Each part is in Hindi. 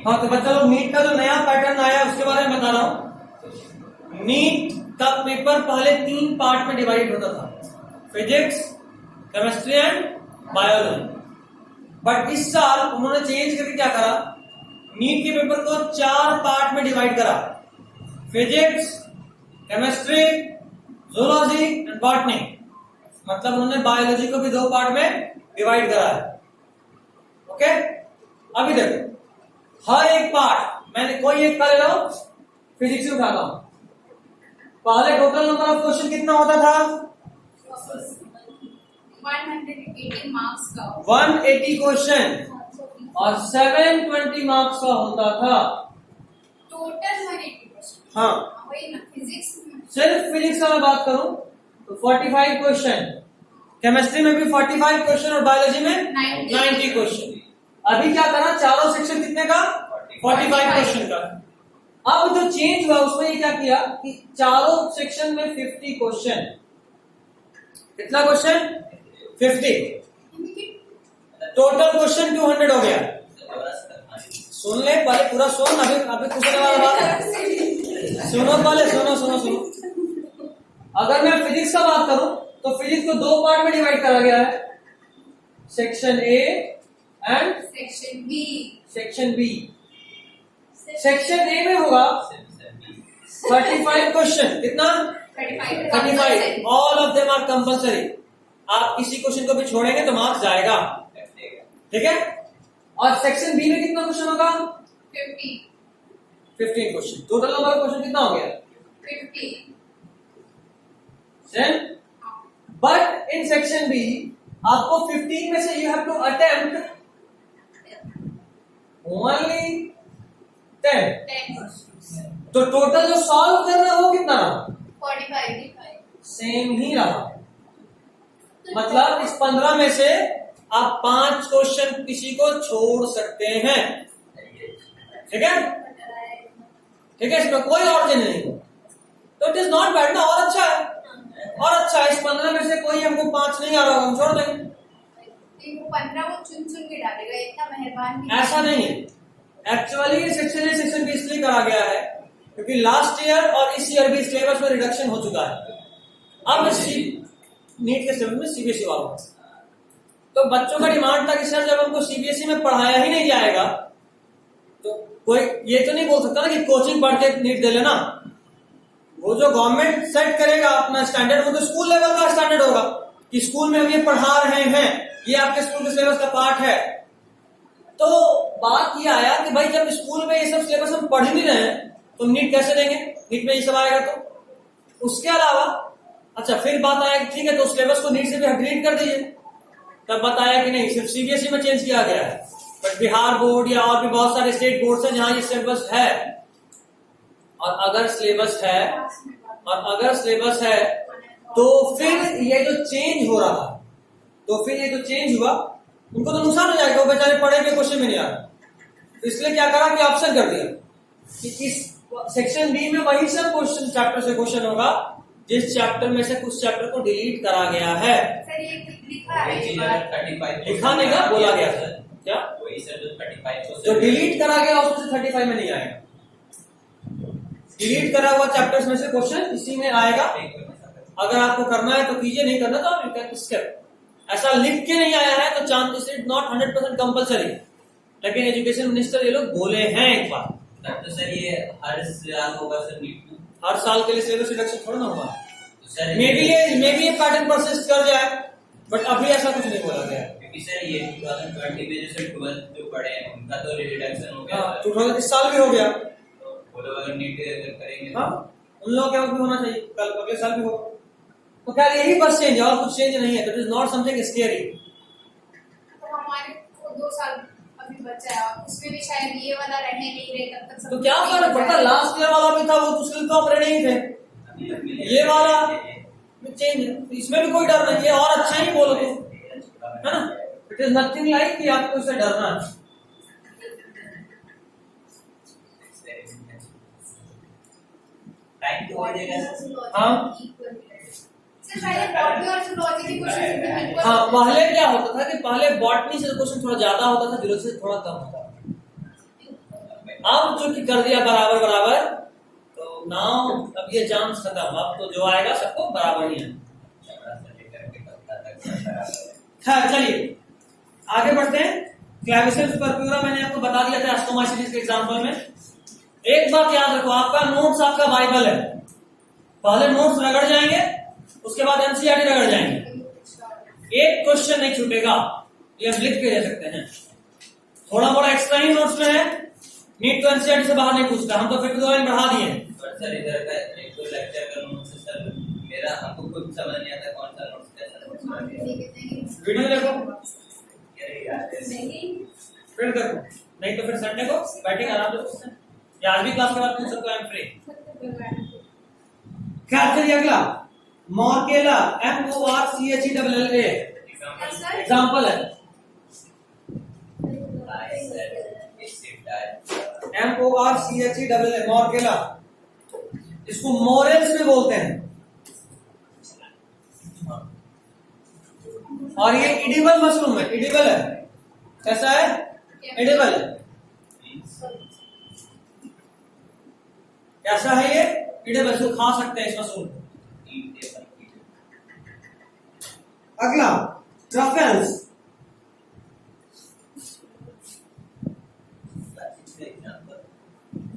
हाँ तो बच्चा लोग नीट का जो नया पैटर्न आया उसके बारे में बता रहा हूं। नीट का पेपर पहले 3 पार्ट में डिवाइड होता था, physics, chemistry and biology. But इस साल उन्होंने चेंज करके क्या करा, नीट के पेपर को 4 पार्ट में डिवाइड करा, physics, chemistry, zoology and botany. मतलब उन्होंने बायोलॉजी को भी 2 पार्ट में डिवाइड करा है। ओके, अभी देखो हर एक पार्ट मैंने कोई एक का ले लो, फिजिक्स से उठाता हूं। पहले टोटल नंबर ऑफ क्वेश्चन कितना होता था? 180 मार्क्स का 180 क्वेश्चन और 720 मार्क्स का होता था टोटल 180 क्वेश्चन। हाँ, वही ना फिजिक्स में। सिर्फ फिजिक्स का मैं बात करूं तो 45 क्वेश्चन, केमिस्ट्री में भी 45 क्वेश्चन और बायोलॉजी में 90 क्वेश्चन। अभी क्या करा, चारों सेक्शन कितने का? 45 क्वेश्चन का। अब जो चेंज हुआ उसमें ये क्या किया कि चारों सेक्शन में 50 क्वेश्चन। कितना क्वेश्चन? 50। टोटल क्वेश्चन 200 हो गया। सुन ले पहले, पूरा सुन, अभी पूछने वाला बात सुनो पहले, सुनो। अगर मैं फिजिक्स का बात करूं तो फिजिक्स को 2 पार्ट में डिवाइड करा गया है, section A and section B. Section A में होगा 35 क्वेश्चन। कितना? 35। All of them are compulsory. आप किसी क्वेश्चन को भी छोड़ेंगे तो मार्क्स जाएगा, ठीक है। और सेक्शन बी में कितना क्वेश्चन होगा? 15 question. Total number of question कितना हो गया? 50। बट इन सेक्शन बी आपको 15 में से you have to attempt only 10। तो टोटल जो सॉल्व करना है वो कितना? 45। सेम ही रहा। मतलब इस 15 में से आप 5 क्वेश्चन किसी को छोड़ सकते हैं, ठीक है। इसमें कोई और चीज नहीं हो तो इट इज नॉट बैड ना, और अच्छा है। इस 15 में से कोई हमको 5 नहीं आ रहा होगा, हम छोड़ देंगे। 15 वो चुन के डालेगा, इतना मेहरबान नहीं। ऐसा नहीं है। Actually section A section B इसलिए करा गया है क्योंकि लास्ट ईयर और इस ईयर भी सिलेबस में रिडक्शन हो चुका है। अब नीट के सिलेबस में सीबीएसई वालों, तो बच्चों का डिमांड था कि सर जब हमको सीबीएसई में पढ़ाया ही नहीं जाएगा तो कोई ये तो नहीं बोल सकता ना कि कोचिंग पढ़ के नीट दे लेना। वो जो गवर्नमेंट सेट करेगा अपना स्टैंडर्ड, वो तो स्कूल लेवल का स्टैंडर्ड होगा कि स्कूल में हम ये पढ़ा रहे हैं, ये आपके स्कूल के सिलेबस का पार्ट है। तो बात ये आया कि भाई जब स्कूल में ये सब सिलेबस हम पढ़ नहीं रहे हैं तो नीट कैसे देंगे? नीट में ये सब आएगा तो उसके अलावा अच्छा फिर बात आया कि ठीक है तो सिलेबस को नीट से भी डिलीट कर दीजिए। तब बताया कि नहीं, सिर्फ सीबीएसई में चेंज किया गया है, बट बिहार बोर्ड या और भी बहुत सारे स्टेट बोर्ड हैं जहां ये सिलेबस है। और अगर सिलेबस है तो फिर ये जो चेंज हो रहा है, तो फिर ये जो चेंज हुआ उनको तो नुकसान हो जाएगा, वो बेचारे पढ़े हुए क्वेश्चन में नहीं आ रहा। इसलिए क्या करा कि ऑप्शन कर दिया कि इस सेक्शन बी में वही सब क्वेश्चन चैप्टर से क्वेश्चन होगा जिस चैप्टर में से कुछ चैप्टर को डिलीट करा गया है। सर ये लिखा है, लिखा नहीं ना, बोला गया सर। क्या वही सर जो 35 जो डिलीट करा गया उसमें से 35 में नहीं आएगा। डिलीट करा हुआ चैप्टर्स में से क्वेश्चन इसी में आएगा। अगर आपको करना है तो कीजिए, नहीं करना तो आप यू कैन स्किप। ऐसा लिख के नहीं आया है तो चांस इट नॉट 100% कंपल्सरी, लेकिन एजुकेशन मिनिस्टर ये लोग बोले हैं एक बार। तो सर ये हर साल होगा सर नीट में? हर साल के लिए सिलेबस रिडक्शन थोड़ा ना होगा। तो सर मे बी ये पैटर्न परसिस्ट कर जाए, बट अभी ऐसा कुछ नहीं बोला गया है। क्योंकि सर ये 2020 में जो सर 12th जो पढ़े हैं उनका तो रिडक्शन हो गया। 2000 इस साल भी हो गया, वो लोग अगर नीट करेंगे हाँ उन लोगों क्या भी होना चाहिए, कल अगले साल भी होगा। तो क्या यही बस चेंज है और कुछ चेंज नहीं है। It is not something scary. तो हमारे 2 साल अभी बचा है, उसमें भी शायद ये वाला रहने नहीं रहे तब तक। तो क्या फर्क पड़ता? लास्ट ईयर वाला भी था, वो उसके लिए तो आप रेडी ही थे। ये वाला चेंज है, इसमें भी कोई डर नहीं है, और अच्छा ही बोलो तुम, है ना। इट इज नथिंग लाइक कि आपको इससे डरना है। टाइम तो हो जाएगा। हाँ हाँ पहले क्या होता था कि पहले बॉटनी से क्वेश्चन थोड़ा ज्यादा होता था, जूलॉजी से थोड़ा कम होता था। अब जो कि कर दिया बराबर बराबर, तो नाउ अब ये चांस खत्म, अब तो जो आएगा सबको बराबर ही है। खैर चलिए आगे बढ़ते हैं। क्लेविसेप्स परप्यूरा मैंने आपको बता दिया था एस्टोमाइसिस के एग्जांपल में। एक बात याद रखो, आपका नोट्स आपका बाइबल है, पहले नोट्स रगड़ जाएंगे, उसके बाद एनसीईआरटी रगड़ जाएंगे, एक क्वेश्चन नहीं छूटेगा, ये हम लिख के दे सकते हैं। थोड़ा मोड़ा एक्स्ट्रा ही नोट्स में है, नीट तो एनसीईआरटी से बाहर नहीं पूछता, हम तो फिर 2 लाइन बढ़ा दिए। सर इधर का एक तो लेक्चर का नोट्स सर मेरा हमको खुद समझ नहीं आता कौन सा नोट्स कैसा नोट्स वीडियो देखो नहीं फिर देखो, नहीं तो फिर संडे को बैठेंगे आराम से पूछते हैं, या आज भी क्लास के बाद पूछ सकते हो, आई एम फ्री। क्या चलिए अगला, मॉर्केला MORCHELLA एग्जांपल है, MORCHELLA मॉर्केला, इसको मोरेल्स भी बोलते हैं, और ये इडिबल मशरूम है, इडिबल है, कैसा है, इडिबल है, कैसा है ये, इडिबल, इसको खा सकते हैं इस मशरूम को। अगला ट्रफल्स,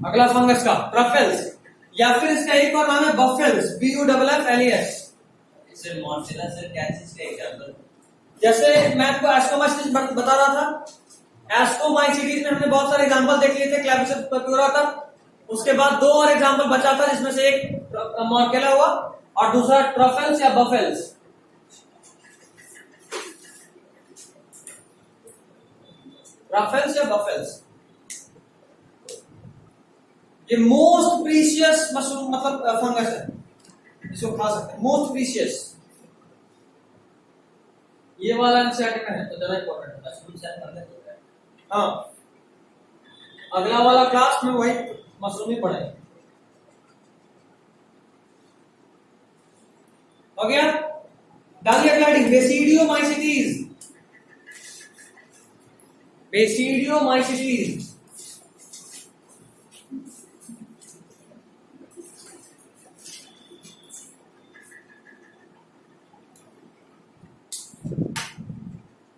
अगला फंगस का ट्रफल्स, या फिर इसका एक और नाम है बफेल्स, BUFFLES। सर मॉर्सेला सर क्या चीज का एग्जांपल? जैसे मैं आपको एस्टोमाइसिस बता रहा था, एस्टोमाइसिस में हमने बहुत सारे एग्जांपल देख लिए थे क्लेविसेप्स परप्यूरा का, उसके बाद 2 और एग्जांपल बचा था, जिसमें से एक मॉर्केला हुआ और दूसरा ट्रफल्स या बफेल्स। ट्रफल्स या बफेल्स, ये मोस्ट प्रीशियस मशरूम मतलब फंगस है, इसको खा सकते हैं, मोस्ट प्रीशियस। ये वाला एनसीईआरटी में है तो ज्यादा इंपॉर्टेंट है, मशरूम से फंगस होता है। हाँ, अगला वाला क्लास में वही मशरूम ही पढ़ेंगे। हो गया, डालिए ग्लाइडिंग, बेसिडियोमाइसिटीज, बेसिडियोमाइसिटीज,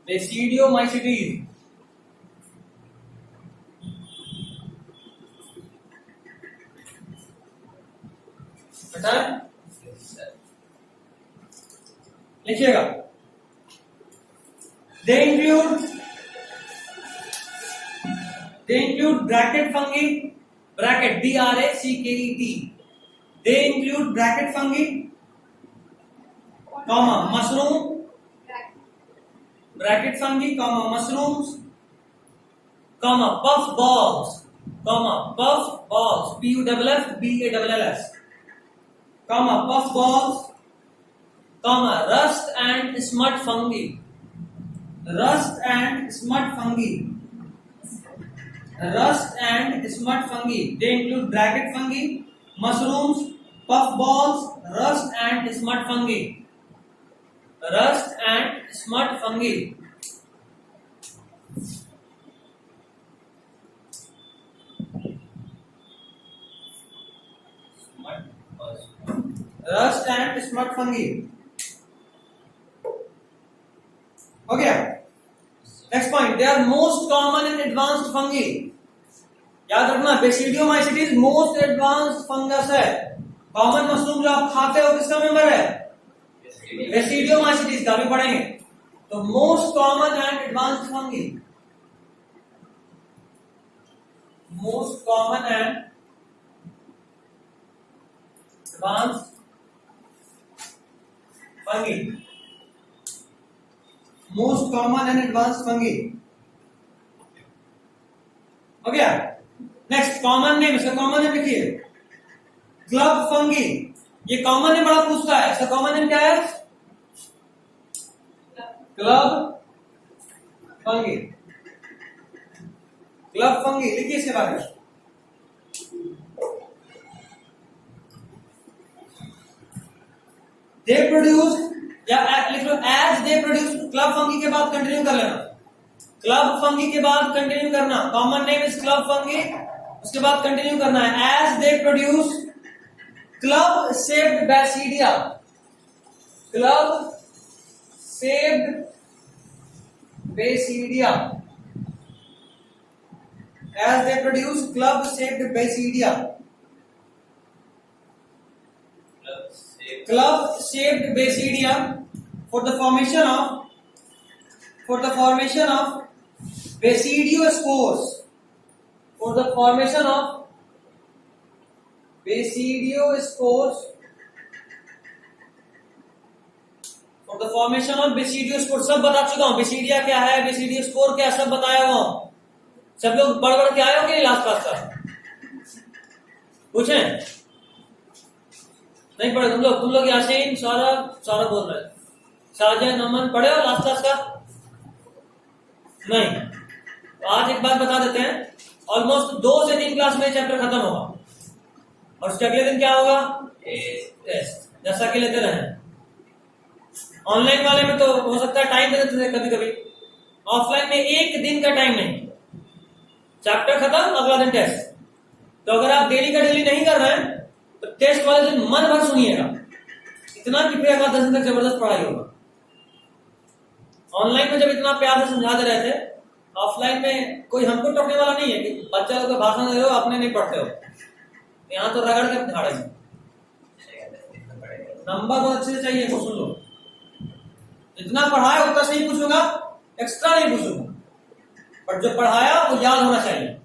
बेसिडियोमाइसिटीज, बता लिखिएगा। They include bracket fungi, bracket BRACKET. They include bracket fungi, comma mushroom, bracket fungi, comma mushrooms, comma puff balls, PUFFBALLS, comma puff balls, comma rust and smut fungi, rust and smut fungi, rust and smut fungi. They include bracket fungi, mushrooms, puff balls, rust and smut fungi, rust and smut fungi. Rust and smut fungi. हो गया। Next point, they are most common in advanced fungi. याद रखना, बेसिडियोमाइसिटीज मोस्ट एडवांस्ड फंगस है। कॉमन मशरूम जो आप खाते हो किसका मेंबर है, बेसिडियोमाइसिटीज का भी पढ़ेंगे। तो most common and advanced fungi, most common and advanced fungi, most common and advanced fungi. हो गया। नेक्स्ट कॉमन नेम, इसका कॉमन नेम लिखिए, क्लब फंगी। ये कॉमन नेम बड़ा पूछता है, इसका कॉमन नेम क्या है, क्लब फंगी, क्लब फंगी। लिखिए इसके बारे में, दे प्रोड्यूस, या लिख लो as they produce. Club fungi के बाद कंटिन्यू कर लेना, क्लब फंगी के बाद कंटिन्यू करना। Common name is club fungi, उसके बाद कंटिन्यू करना है, as they produce club shaped basidia, club shaped basidia, as they produce club shaped basidia, club shaped basidia for the formation of basidiospores, for the formation of basidiospores, for the formation of basidiospores। सब बता चुका हूं, बेसिडिया क्या है, बेसिडियोस्पोर क्या, सब बताया हुआ हूं। सब लोग पढ़ पढ़ के आए हो कि नहीं लास्ट क्लास का? पूछे नहीं पढ़े तुम लोग यासीन, सौरभ बोल रहे, साजन, नमन पढ़े हो लास्ट क्लास का? नहीं। तो आज एक बात बता देते हैं, ऑलमोस्ट 2 से 3 क्लास में चैप्टर खत्म होगा और उसके अगले दिन क्या होगा? टेस्ट, जैसा कि लेते रहे। ऑनलाइन वाले में तो हो सकता है टाइम दे देते थे कभी कभी, ऑफलाइन में 1 दिन का टाइम नहीं, चैप्टर खत्म अगला दिन टेस्ट। तो अगर आप डेली का डेली नहीं कर रहे हैं तो टेस्ट वाले दिन मन भर सुनिएगा, इतना कि फिर अगला 10 दिन तक जबरदस्त पढ़ाई होगा। ऑनलाइन में जब इतना प्यार से समझा दे रहे थे, ऑफलाइन में कोई हमको टोकने वाला नहीं है कि बच्चा लोग का भाषण दे रहे हो, अपने नहीं पढ़ते हो। यहाँ तो रगड़ के झाड़े, नंबर बहुत अच्छे से चाहिए, वो सुन लो। जितना पढ़ाया उतना सही पूछूंगा, एक्स्ट्रा नहीं पूछूंगा, पर जो पढ़ाया वो याद होना चाहिए।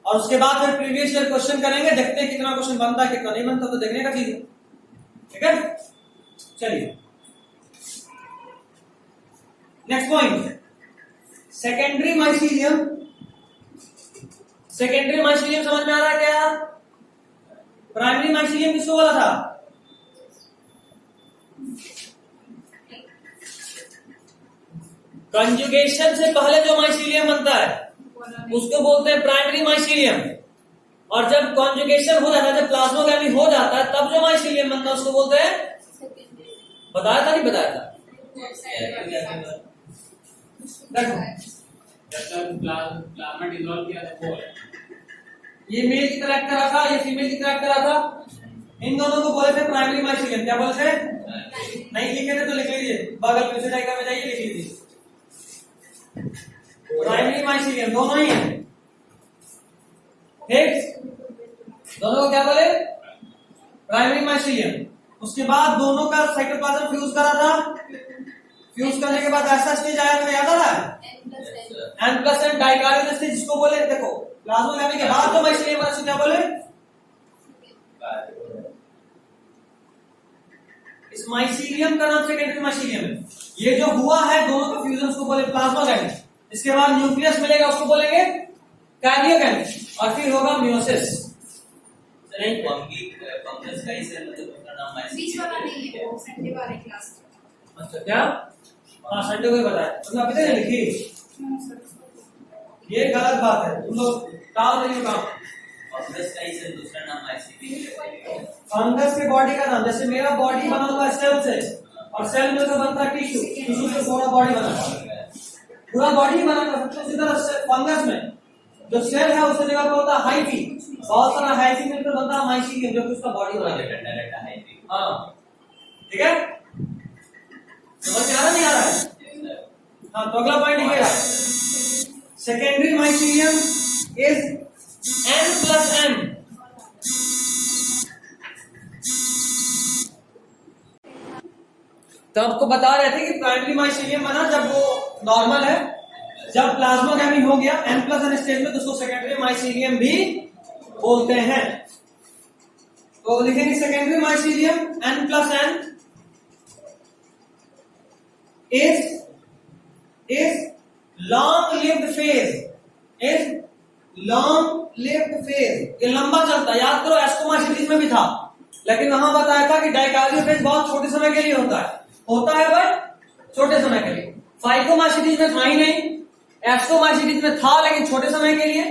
और उसके बाद फिर प्रीवियस ईयर क्वेश्चन करेंगे, देखते हैं कितना क्वेश्चन बनता है कितना नहीं बनता, तो देखने का चीज है। ठीक है, चलिए next point, secondary mycelium. Secondary mycelium समझ में आ रहा है क्या? प्राइमरी माइसीलियम किसको बोला था? कंजुगेशन से पहले जो माइसीलियम बनता है उसको बोलते हैं प्राइमरी माइसीलियम, और जब कॉन्जुगेशन हो जाता है, जब प्लाज्मोगामी हो जाता है, तब जो माइसीलियम बनता है उसको बोलते हैं, बताया था नहीं बताया था? प्लाज्मा डिसॉल्व किया था वो है। ये मेल की तरह करा था, ये फीमेल की तरह करा था, इन दोनों को बोले थे प्राइमरी माइसीलियम। क्या बोले थे? नहीं लिखे थे तो लिख लीजिए, बगल में डायग्राम में जाइए, लिख लीजिए प्राइमरी माइसीलियम दोनों ही है। ठीक, दोनों को क्या बोले? Primary mycelium. उसके बाद दोनों का साइटोप्लाज्म फ्यूज करा था, फ्यूज करने के बाद ऐसा स्टेज आया था, याद आ रहा है? N+N डाइकार्बोनेट स्टेज, जिसको बोले, देखो प्लाज्मोगामी के बाद जो माइसीलियम है उसको क्या बोले? इस माइसीलियम का नाम सेकेंडरी माइसीलियम है। ये जो हुआ है दोनों का फ्यूजन उसको बोले प्लाज्मोगामी। इसके बाद न्यूक्लियस मिलेगा, उसको बोलेंगे कैरियोगामी, और फिर होगा मियोसिस। नहीं, फंगस का ही सेल मतलब उसका नाम बीच वाला नहीं है, वो संडे वाले क्लास का। अच्छा क्या? हाँ संडे को ही बताया, मतलब अभी तक लिखी, ये गलत बात है, तुम लोग टाल रही हो काम। फंगस का ही सेल दूसरा नाम आईसीपी। फंगस के बॉडी का नाम, जैसे मेरा बॉडी बना हुआ है सेल से, और सेल में से बनता है टिश्यू, टिश्यू से पूरा बॉडी बना है, पूरा बॉडी बना कर सकते हो। इसी तरह फंगस में जो सेल है उसकी जगह पर होता है हाइफी, बहुत सारा हाइफी मिलकर बनता है माइसीलियम, जो कि उसका बॉडी बना है। हाँ ठीक है, समझ में आ रहा नहीं आ रहा है? हाँ, तो अगला पॉइंट लिखिएगा, सेकेंडरी माइसीलियम इज N+N। तो आपको बता रहे थे कि प्राइमरी माइसीलियम बना जब वो नॉर्मल है, जब प्लाज्मोगामी हो गया N+N स्टेज में, तो उसको सेकेंडरी माइसीलियम भी बोलते हैं। तो लिखेंगे secondary mycelium N+N is long lived phase, is long lived phase, ये लंबा चलता है। याद करो एस्कोमाइसीलिस में भी था, लेकिन वहां बताया था कि डाइकार्डियल फेज बहुत छोटे समय के लिए होता है बट छोटे समय के लिए। फाइकोमाइसीलिस में था ही नहीं, एस्कोमाइसीलिस में था लेकिन छोटे समय के लिए,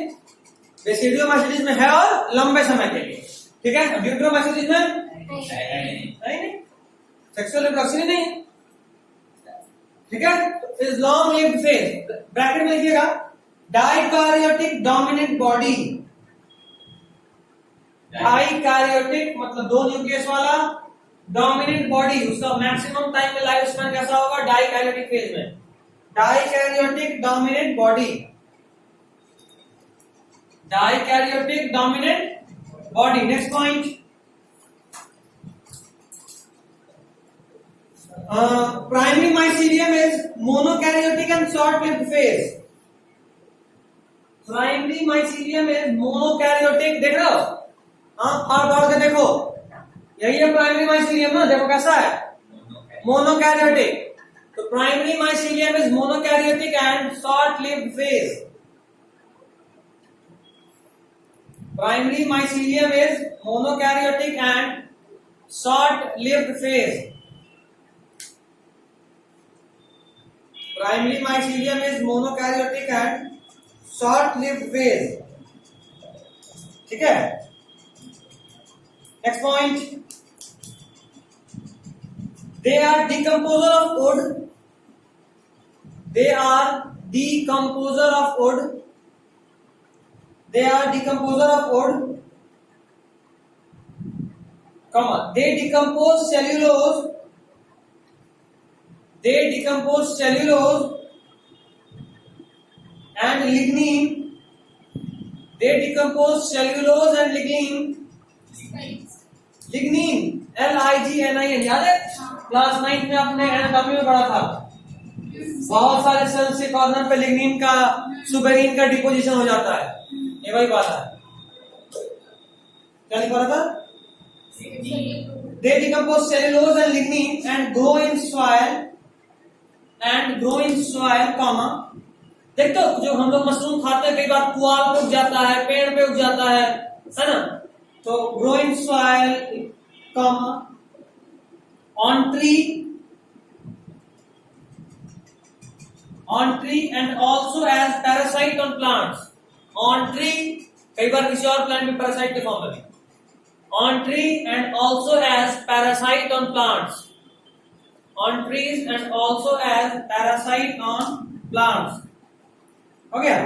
बेसिडियोमाइसीलिस में है और लंबे समय के लिए। ठीक है, ड्यूटेरोमाइसीलिस में नहीं, सेक्सुअल रिप्रोडक्शन ही नहीं। ठीक है, is long lived phase, bracket में लिखिएगा डाइकार्योटिक डोमिनेंट बॉडी, डाइकैरियोटिक मतलब दो न्यूक्लियस वाला डोमिनेंट बॉडी, उसका मैक्सिमम टाइम में लाइफ स्पैन कैसा होगा डाइकैरियोटिक फेज में, dikaryotic dominant body, dikaryotic dominant body. Next point, primary mycelium is monokaryotic and short lived phase. Primary mycelium is monokaryotic, देख रहे हो, हाँ फाड़ फाड़ के देखो, यही है प्राइमरी माइसीलियम ना, देखो कैसा है मोनोकैरियोटिक। तो primary mycelium is monokaryotic and short lived phase. Primary mycelium is monokaryotic and short lived phase. Primary mycelium is monokaryotic and short lived phase, ठीक है। Next point, they are decomposer of wood, they are decomposer of wood, they are decomposer of wood, comma, they decompose cellulose, they decompose cellulose and lignin, they decompose cellulose and lignin, lignin LIGNIN, याद है क्लास 9 में आपने एनाटॉमी में पढ़ा था, बहुत सारे सेल्स के कॉर्नर पे लिग्निन का सुबेरिन का डिपोजिशन हो जाता है, ये वही बात है। क्या लिखा रहा था, they decompose cellulose and lignin and grow in soil comma, देख तो जो हम लोग मशरूम खाते हैं कई बार पुआल पे उग जाता है, पेड़ पे उग जाता है ना, तो grow in soil comma on tree and also as parasite on plants, on tree कई बार किसी और प्लांट में पैरासाइट के फॉर्म में, on tree and also as parasite on plants, on trees and also as parasite on plants, हो गया,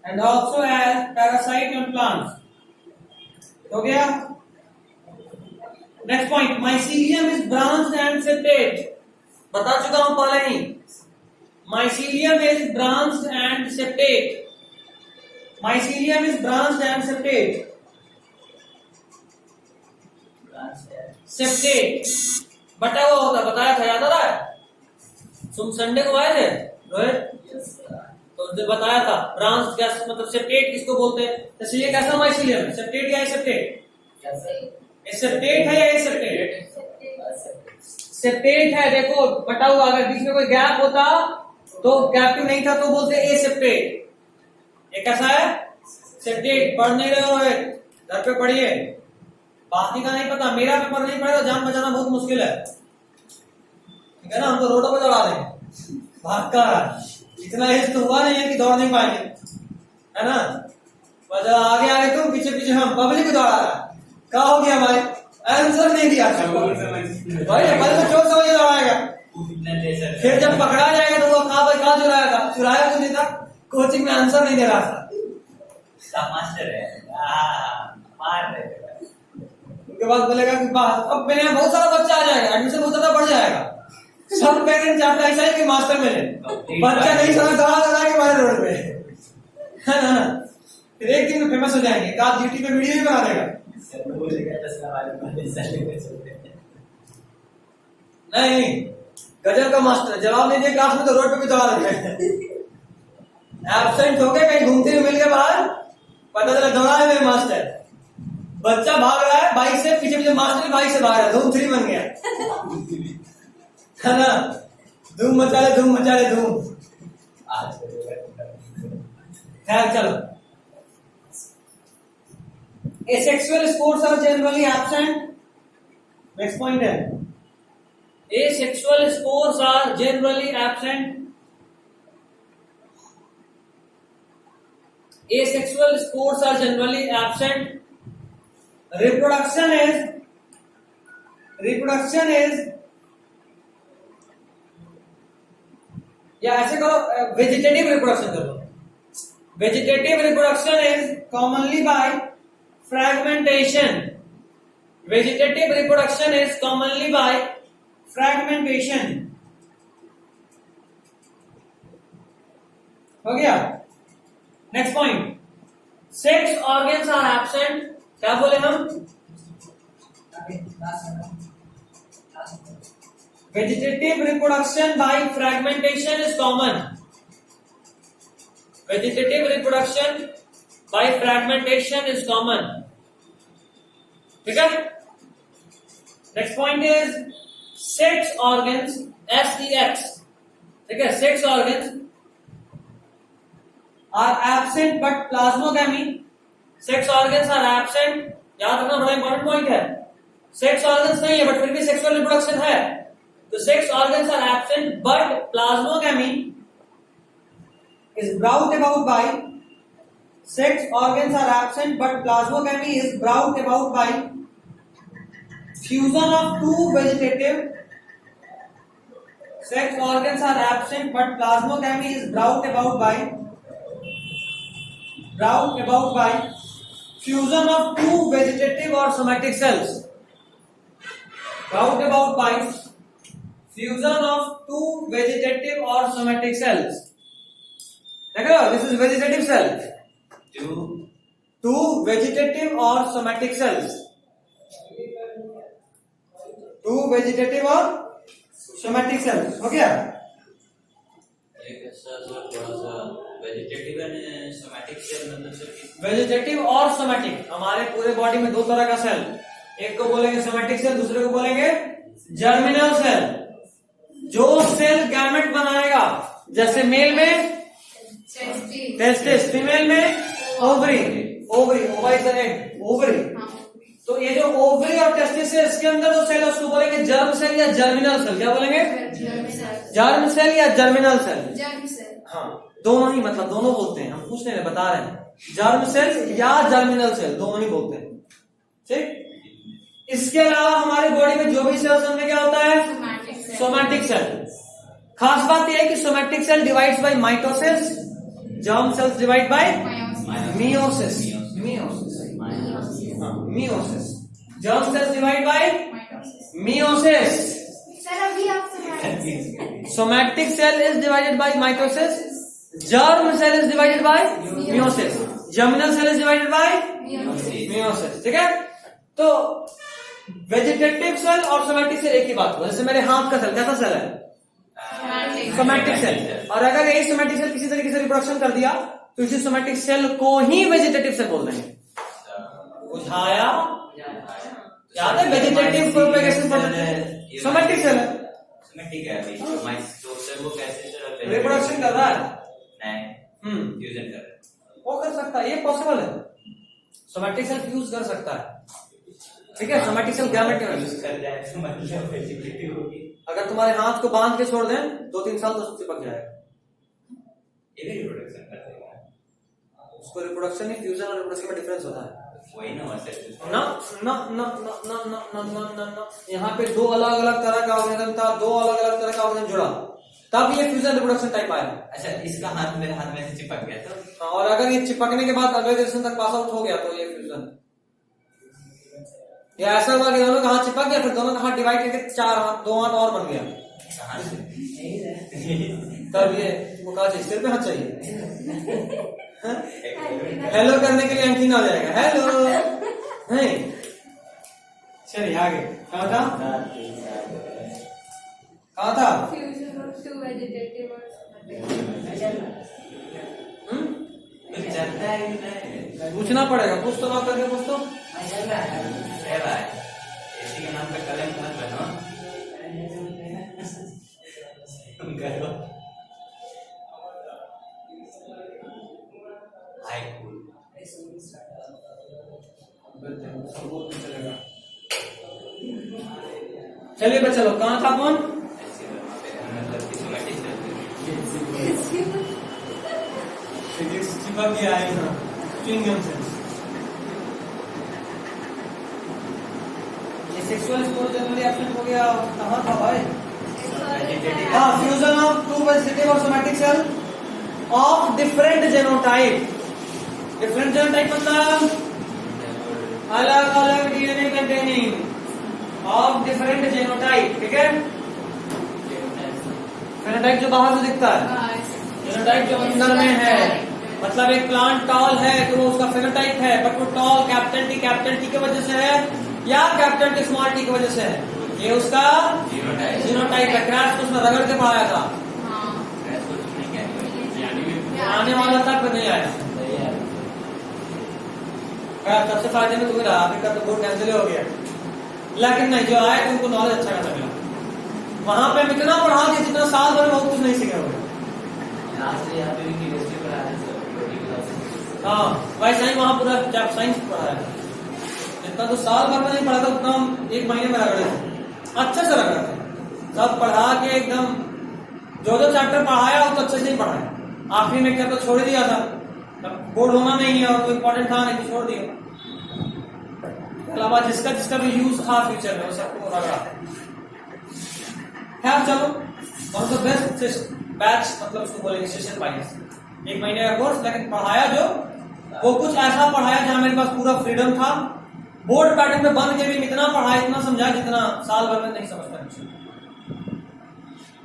and also as parasite on plants, हो गया। Next point, mycelium is branched and septate, बता चुका हूं पहले ही, mycelium is branched and septate, mycelium is branched and septate, septate बटा हुआ होता, बताया था, याद आ रहा है, तुम संडे को आए थे रोहित, तो बताया था ब्रांच क्या मतलब सेप्टेट किसको बोलते हैं, तो ये कैसा माइसीलियम है, सेप्टेट या एसेप्टेट, सेप्टेट है या एसेप्टेट, सेप्टेट है, देखो बटा हुआ, अगर बीच में कोई गैप होता तो गैप नहीं था तो बोलते एसेप्टेट, ये कैसा है सेप्टेट। पढ़ नहीं रहे हो, घर पे पढ़िए, बाकी का नहीं पता, मेरा पेपर नहीं पढ़ेगा जान बचाना बहुत मुश्किल है, ठीक है ना, हमको रोडों पे दौड़ा देंगे, भागकर इतना एज तो हुआ नहीं है कि दौड़ नहीं पाएंगे, है ना, पर जब आगे आगे तुम पीछे पीछे हम, पब्लिक दौड़ा रहा, क्या हो गया भाई, आंसर नहीं दिया भाई, पहले तो चोर समझ दौड़ाएगा, फिर जब पकड़ा जाएगा तो वो कहा चुराएगा, चुराया कुछ नहीं था, कोचिंग में आंसर नहीं दे रहा था, मास्टर है मार रहे, उसके बाद बोलेगा कि अब मेरे यहाँ बहुत सारा बच्चा आ जाएगा, एडमिशन बहुत ज्यादा बढ़ जाएगा, सब पेरेंट्स चाहता ऐसा है कि मास्टर मिले, बच्चा नहीं समझ दौड़ा के बाहर रोड पे, है ना, फिर एक दिन में फेमस हो जाएंगे, काल जीटी पे वीडियो भी बना देगा, नहीं गजब का मास्टर, जवाब नहीं दिए क्लास में तो रोड पे भी दौड़ा देते हैं, एब्सेंट हो गए कहीं घूमते हुए मिल गए बाहर, पता चला दौड़ा है मेरे मास्टर, बच्चा भाग रहा है बाइक से, पीछे पीछे मास्टर बाइक से भाग रहा है, धूम 3 बन गया, है ना, धूम मचा ले धूम। खैर चलो, asexual spores are generally absent, next point है, asexual spores are generally absent, asexual spores are generally absent, reproduction is या ऐसे करो वेजिटेटिव रिप्रोडक्शन कर लो, Vegetative reproduction is commonly by fragmentation. Vegetative reproduction is commonly by fragmentation. हो गया. Next point, sex organs are absent. क्या बोले हम? Vegetative reproduction by fragmentation is common. Vegetative reproduction by fragmentation is common. ठीक है. Next point is sex organs, SEX. ठीक है. Sex organs are absent but plasmogamy. Sex organs are absent. याद रखना, बड़ा इंपॉर्टेंट पॉइंट है. सेक्स ऑर्गन्स नहीं है बट फिर भी सेक्सुअल रिप्रोडक्शन है. तो sex organs are absent but plasmogamy is brought about by. Sex organs are absent but plasmogamy is brought about by fusion of two vegetative. Sex organs are absent but plasmogamy is brought about by fusion of two vegetative or somatic cells. Brought about by fusion of two vegetative or somatic cells. देखो, this is vegetative cell. Two vegetative or somatic cells. Two vegetative or somatic cells. हो गया? वेजिटेटिव और सोमैटिक. हमारे पूरे बॉडी में दो तरह का सेल, एक को बोलेंगे सोमैटिक सेल, दूसरे को बोलेंगे जर्मिनल सेल. जो सेल गैमेट बनाएगा, जैसे मेल में टेस्टिस, फीमेल में ओवरी. तो ये जो ओवरी और टेस्टिस है, इसके अंदर जो सेल है उसको बोलेंगे जर्म सेल या जर्मिनल सेल. क्या बोलेंगे? जर्म सेल या जर्मिनल सेल. हाँ, दोनों ही, मतलब दोनों बोलते हैं. हम पूछने में बता रहे हैं, जर्म सेल या जर्मिनल सेल दोनों ही बोलते हैं. ठीक. इसके अलावा हमारी बॉडी में जो भी सेल्स उनमें क्या होता है? Somatic cell. खास बात यह है कि somatic cell divides by mitosis, germ cells divide by meiosis. Meiosis. Germ cells divide by meiosis. Somatic cell is divided by mitosis. Germ cell is divided by meiosis. Germinal cell is divided by meiosis. ठीक है. तो वेजिटेटिव सेल और सोमैटिक सेल एक ही बात हुआ. जैसे मेरे हाथ का सेल कैसा सेल है? Somatic cell. और अगर यही सोमैटिक सेल किसी तरीके से रिप्रोडक्शन कर दिया तो इसी सोमैटिक सेल को ही वेजिटेटिव सेल बोल देंगे. बुझाया? याद है वेजिटेटिव प्रोपेगेशन पढ़ते हैं. सोमैटिक सेल है, ठीक है. अभी तो सर वो कैसे रिप्रोडक्शन कर रहा है? नहीं, फ्यूजन कर रहा है. वो कर सकता है, ये पॉसिबल है. सोमैटिक सेल फ्यूज कर सकता है. ठीक है. सोमैटिक सेल गैमेट कर जाए तो मतलब वेजिटेटिव होगी. अगर तुम्हारे हाथ को बांध के छोड़ दें 2-3 साल तो चिपक जाएगा. ये भी रिप्रोडक्शन कर देगा. उसको रिप्रोडक्शन नहीं, फ्यूजन और रिप्रोडक्शन में डिफरेंस होता है. वही ना वैसे ना ना ना ना ना ना ना ना ना ना. यहाँ पे दो अलग अलग तरह का ऑर्गेनिज्म था, दो अलग अलग तरह का ऑर्गेनिज्म जुड़ा, तब ये फ्यूजन रिप्रोडक्शन टाइप आया. अच्छा, इसका हाथ मेरे हाथ में से चिपक गया तो, और अगर ये चिपकने के बाद अगले जनरेशन तक पास आउट हो गया तो ये फ्यूजन. या ऐसा हुआ कि दोनों का हाथ चिपक गया, फिर दोनों का हाथ डिवाइड करके 4 हाथ, 2 हाथ और बन गया. तब ये वो कहा चाहिए, सिर पे हाथ चाहिए. हेलो करने के लिए एंटीना हो जाएगा. हेलो नहीं. चलिए आगे. कहाँ था? फ्यूजन ऑफ टू वेजिटेटिव और पूछना पड़ेगा. पूछ तो ना करके पूछ तो. इसी के नाम पे कलम मत बनो. चलिए बच्चा लोग, कहाँ था कौन? चिपक गया है ना च्युइंगम से. ये सेक्सुअल स्पोर जनरली एब्सेंट हो गया. कहाँ था भाई? हाँ, फ्यूजन ऑफ टू वेजिटेटिव और somatic cell of different genotype. Different genotype मतलब अलग अलग DNA containing of different genotype, ठीक है। फेनोटाइप जो बाहर से दिखता है, जेनोटाइप जो अंदर में है। मतलब एक प्लांट टॉल है तो वो उसका फेनोटाइप है, बट वो टॉल कैपिटल टी की वजह से है या कैपिटल टी स्मॉल टी की वजह से है, ये उसका जीनोटाइप है। क्रैश तो उसमें रगड़ के पाया था, आने वाला था पर नहीं आया। सबसे फायदे में तुम्हें रहा, अभी का तो बोर्ड कैंसिल हो गया, लेकिन नहीं जो आए तुमको नॉलेज अच्छा खासा मिला। वहां पे हम इतना पढ़ा कि जितना साल भर में बहुत कुछ नहीं सीखे होंगे। हाँ वैसा ही वहां पूरा साइंस पढ़ा है, जितना तो साल भर में नहीं पढ़ा था उतना हम एक महीने में रगड़े थे, अच्छे से रगड़े थे। सब पढ़ा के एकदम जो चैप्टर पढ़ाया वो तो अच्छे से ही पढ़ाया। आखिरी में क्या तो छोड़ दिया था, बोर्ड होना नहीं है और कोई इंपॉर्टेंट था नहीं तो छोड़ दिया। अलावा जिसका जिसका भी यूज था फ्यूचर में वो सबको रगड़ा। खैर चलो, one of the best batch, मतलब उसको बोलेंगे सेशन वाइज, एक महीने का कोर्स, लेकिन पढ़ाया जो वो कुछ ऐसा पढ़ाया जहां मेरे पास पूरा फ्रीडम था। बोर्ड पैटर्न में बंद के भी इतना पढ़ाया, इतना समझाया जितना साल भर में नहीं समझता।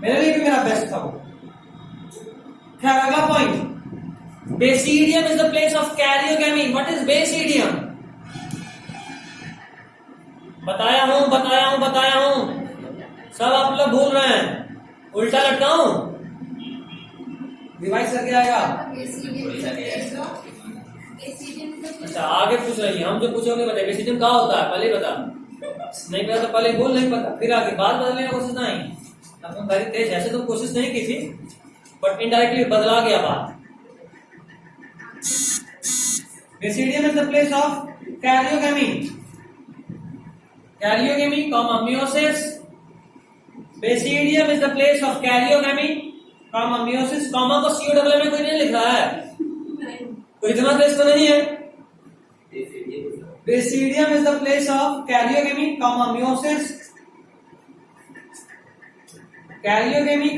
मेरे लिए भी मेरा बेस्ट था वो। खैर अगला point, basidium is the place of karyogamy. What is basidium? बताया हूं, सब आप लोग भूल रहे हैं। उल्टा लटकाऊं, डिवाइस करके आएगा। अच्छा आगे पूछ रही है, हम जो पूछोगे बता बेसिडियम क्या होता है पहले बता, नहीं पता तो पहले बोल, नहीं पता फिर आगे बात बदलने की कोशिश नहीं। अब तुम very तेज, ऐसे तुम कोशिश नहीं की थी बट इनडायरेक्टली बदला गया बात। Basidium is the place of karyogamy, meiosis। Basidium is the place of karyogamy, meiosis। Comma को COWM में कोई नहीं लिख रहा है, कोई इतना तेज तो नहीं है। Basidium is the place of karyogamy, meiosis। Karyogamy,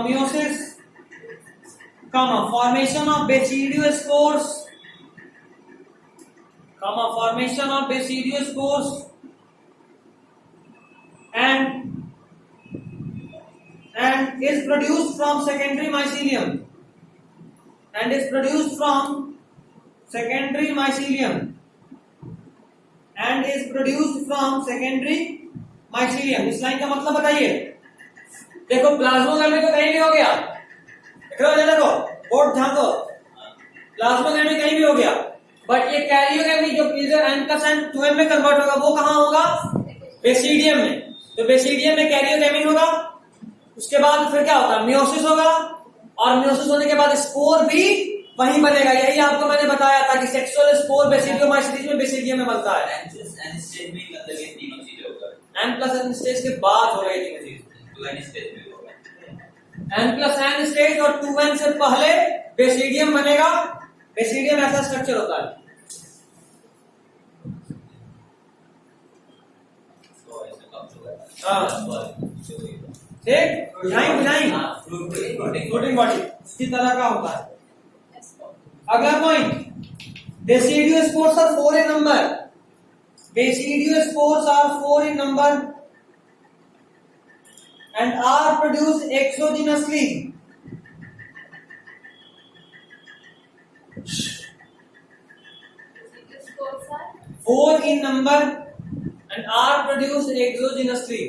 meiosis, formation of basidiospores, formation of basidiospores and is produced from secondary mycelium, इस लाइन का मतलब बताइए। देखो प्लाज्मोगेमी तो कहीं भी हो गया, देखो बोर्ड ध्यान दो, प्लाज्मोगेमी कहीं भी हो गया, बट ये कैरियोगेमी जो N+N2M में कन्वर्ट होगा वो कहां होगा? बेसिडियम में। तो बेसिडियम में कैरियोगेमी होगा, उसके बाद फिर क्या होगा? मियोसिस होगा, और मियोसिस होने के बाद स्पोर भी वहीं बनेगा। यही आपको मैंने बताया था कि सेक्सुअल स्पोर बेसिडियोमाइसीज में बेसिडियम में बनता है। N स्टेज में मतलब ये तीनों चीजें होगा। N+N स्टेज के बाद हो रही थी N स्टेज में होगा। N+N स्टेज और 2N से पहले बेसिडियम बनेगा। बेसिडियम ऐसा स्ट्रक्चर होता है। ठीक, बुझाई फ्लोटिंग बॉडी इसी तरह का होता है। अगला point, basidiospores are 4 in number। Basidiospores are 4 in number and are produced exogenously। 4 in number and are produced exogenously।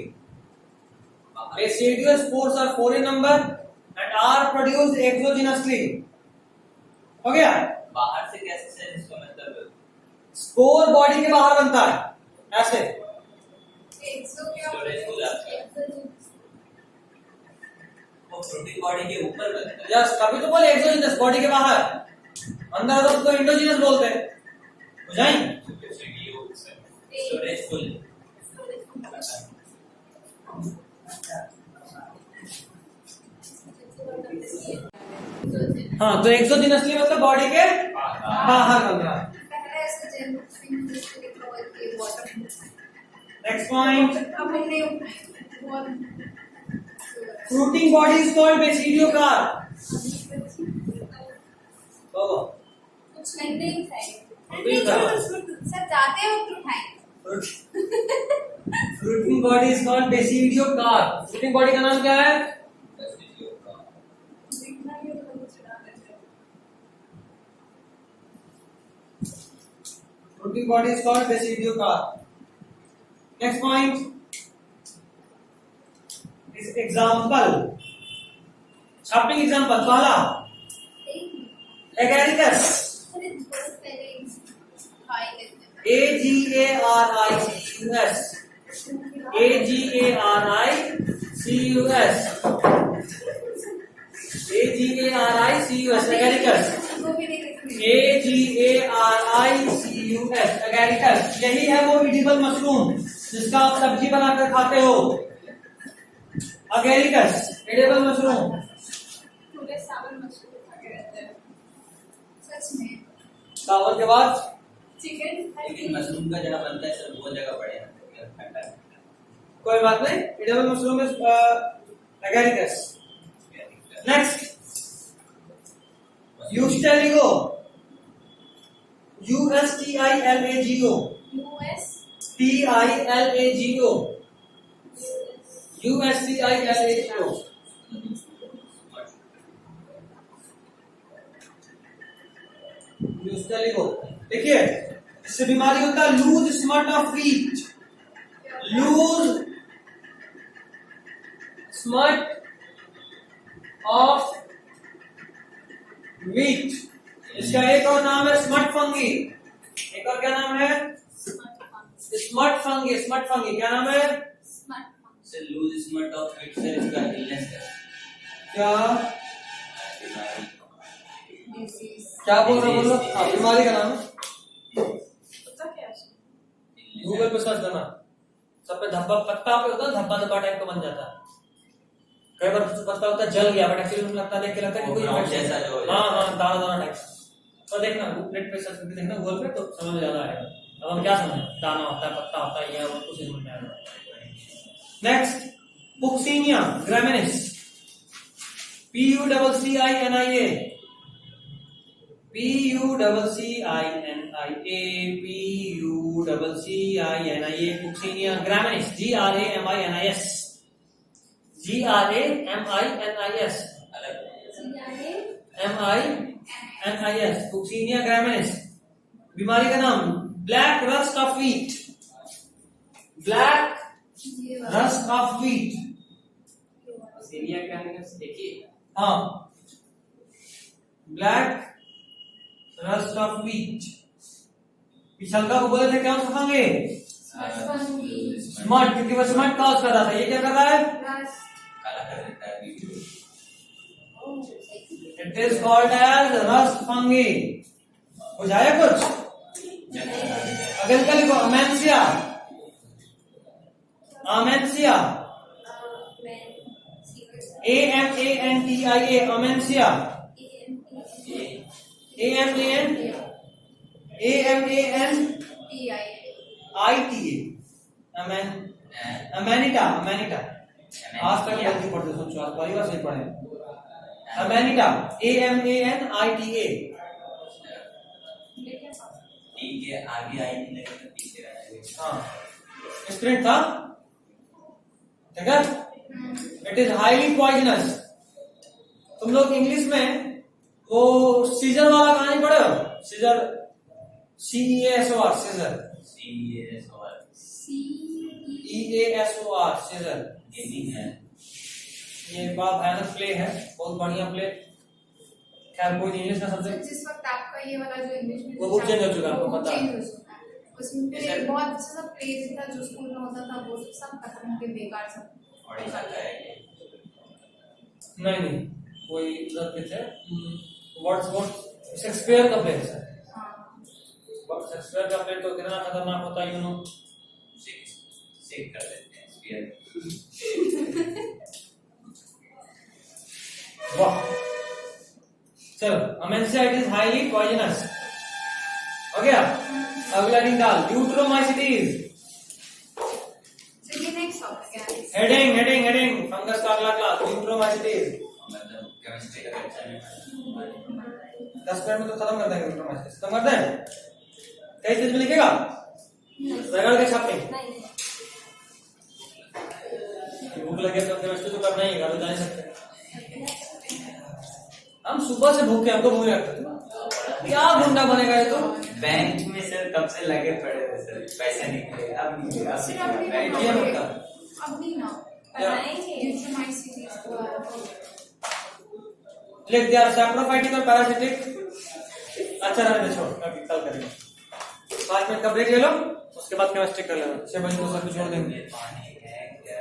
Basidiospores are 4 in number and are produced exogenously। हो गया? बाहर से कैसे से इसका मतलब स्पोर बॉडी के बाहर बनता है ऐसे। वो प्रोटीन बॉडी के ऊपर बनता है। यस, कभी तो बोले एक्सोजिनस बॉडी के बाहर, अंदर तो उसको एंडोजिनस बोलते हैं। बुझाई? Storage full. हाँ, तो एक्सोजिनसली मतलब बॉडी के बाहर बन रहा है। Next point, fruiting body is called basidiocarp. कुछ नहीं नहीं खाएगा। सर जाते हो तो खाएंगे। Fruiting body is called basidiocarp. Fruiting body का नाम क्या है? Fruiting body is called basidiocarp. Next point इस एग्जांपल, छापिंग एग्जांपल पहला Agaricus, AGARICUS, AGARICUS, AGARICUS Agaricus, AGARICUS Agaricus. यही है वो एडिबल मशरूम जिसका आप सब्जी बनाकर खाते हो। Agaricus edible mushroom. पूरे सावन मशरूम खा के रहते हैं सच में। चावल के बाद चिकन लेकिन मशरूम का जहाँ बनता है सर वो जगह बड़े हैं। कोई बात नहीं, edible mushroom is Agaricus. Next Ustilago, USTILAGO, US TILAGO, USTILAGO। Ustilago देखिए, इससे बीमारी होता है loose smut of wheat, loose smut of wheat. इसका एक और नाम है स्मट फंगी। एक और क्या नाम है? Smut fungi. स्मट फंगी क्या नाम है? Sir loose smut of wheat sir इसका इलनेस है। क्या बीमारी क्या बोल रहे हो? बोलो। हाँ, बीमारी का नाम है। गूगल पे सर्च करना, सब पे धब्बा पत्ता पे होता है, धब्बा धब्बा टाइप का बन जाता है। कई बार कुछ पत्ता होता है जल गया, बट एक्चुअली मुझे लगता है देख के लगता है कि कोई जैसा जो है। हाँ हाँ दाना दाना टाइप। तो देखना नेट पे सर्च करके देखना गूगल पे, तो समझ में ज्यादा आएगा। अब हम क्या समझे? दाना होता है, पत्ता होता है, ये वो कुछ समझ में आएगा। Next Puccinia graminis, PUCCINIA, PUCCINIA, Puccinia graminis, GRAMINIS, GRAMINIS, MINIS, Puccinia graminis. बीमारी का नाम black rust of wheat, black rust of wheat. सीरिया क्या है देखिए। हाँ, ब्लैक रस्ट ऑफ वीट। पिछल का बोले थे क्या खाएंगे? स्मट, क्योंकि वो स्मट कॉज कर रहा था। ये क्या कर रहा है? काला कर देता है wheat. It is called as rust fungi. बुझाया कुछ? अगल का लिखो अमेंसिया, अमेंसिया, AMANTIA, अमेंसिया, अमेनिटा, अमेनिटा। आज तक गलती पढ़ते सोचो, आज पहली बार सही पढ़े। अमेनिटा, AMANITA। टी के आगे आई नहीं लेकिन पीछे रहेगा। हाँ, स्प्रिंट था, ठीक है। It is highly poisonous. तुम लोग इंग्लिश में वो सीजर वाला कहानी पढ़े हो? Caesar, CEASOR, Caesar, EASOR, Caesar. Gaming है। ये बात भयानक प्ले है, बहुत बढ़िया प्ले। खैर कोई इंग्लिश का सब्जेक्ट, जिस वक्त आपका ये वाला जो इंग्लिश में वो बुक चेंज हो चुका है, आपको पता है। चेंज हो चुका है। उसमें फिर बहुत अच्छा सा प्लेज था जो स्कूल में होता था, वो सब खत्म होके बेकार सब। और ऐसा है नहीं नहीं, कोई उधर पे थे वर्ड्स शेक्सपियर का प्ले है। हाँ शेक्सपियर का प्ले तो कितना खतरनाक होता है, यू नो। सेक कर देते हैं स्पीयर। वाह, चलो अमेंसिया इट इज हाईली पॉइजनस। हो गया। अगला दिन डाल यूट्रोमाइसिटीज। चलिए नेक्स्ट टॉपिक है। हेडिंग फंगस का अगला क्लास यूट्रोमाइसिटीज। मतलब केमिस्ट्री का लेक्चर में 10 मिनट में तो खत्म कर देंगे इलेक्ट्रोमाइसिस, खत्म कर दें। कई चीज में लिखेगा रगड़ के छापे। भूख लगे तो केमिस्ट्री तो करना ही है, घर जा नहीं सकते। हम सुबह से भूखे, हमको भूख लगती, क्या गुंडा बनेगा ये तो। बैंक में सर कब से लगे पड़े थे सर, पैसे निकले अब नहीं अब सिर्फ अभी नहीं। ना ATM होता। अब नहीं ना लिख दिया सैप्रोफाइटिक और पैरासिटिक। अच्छा रहने छोड़, कभी कल करेंगे। 5 मिनट का ब्रेक ले लो, उसके बाद केमिस्ट्री कर लेना। 6 बजे को सब छोड़ देंगे।